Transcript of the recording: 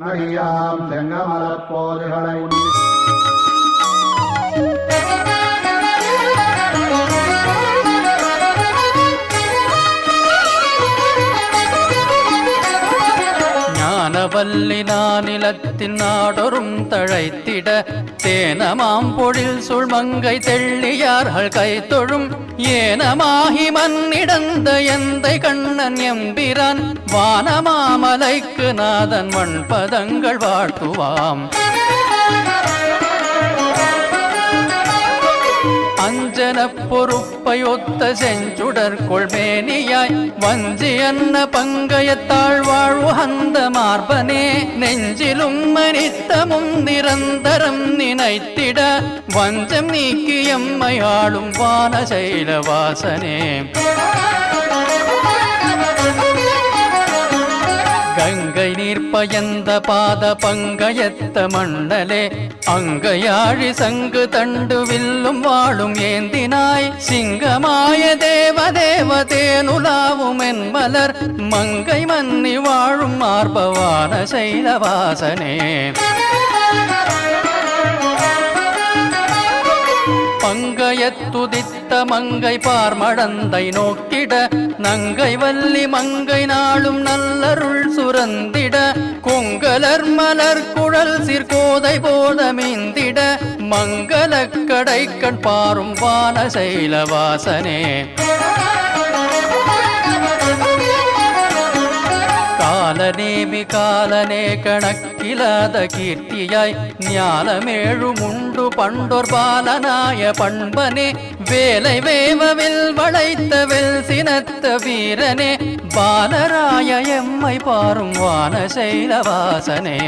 அடியாம் செங்கமலப்போதுகளை ஞானவல்லி நானிலத்தின் நாடொரும் தழைத்திட தேனமாம் பொழில் சுழ்மங்கை தெள்ளியார்கள் கைத்தொழும் ஏனமாகி மண்ணிடந்த எந்தை கண்ணன் எம்பிரான் வானமாமலைக்கு நாதன் மண்பதங்கள் வாழ்த்துவாம். அஞ்சன பொறுப்பையொத்த செஞ்சுடர் கொள்மேனியாய் வஞ்சி அன்ன பங்கயத்தாழ் வாழ்வு அந்த மார்பனே நெஞ்சிலும் மனித்தமும் நிரந்தரம் நினைத்திட வஞ்சம் நீக்கி எம்மை ஆளும் வானசைலவாசனே. கங்கை நீர் பயந்த பாத பங்கயத்த மண்ணலே அங்கையாழி சங்கு தண்டு வில்லும் வாழும் ஏந்தினாய் சிங்கமாய தேவதேவ தேனுலாவும் என் மலர் மங்கை மன்னி வாழும் மார்பவான சைலவாசனே. பங்கயத்துதித்த மங்கை பார்மடந்தை நோக்கிட நங்கை வல்லி மங்கை நாளும் நல்லருள் சுரந்திட கொங்கலர் மலர் குழல் சிற்கோதை போதமீந்திட மங்களக் கடைக்கண் பாரும் வானசைலவாசனே. காலநேமி காலனே கணக்கிலாத கீர்த்தியாய் ஞானமேழுமுண்டு பண்டோர் பாலனாய பண்பனே வேலை வேவவில் வளைத்த வெல் சினத்த வீரனே பாலராய எம்மை பாரும் வானசைலவாசனே.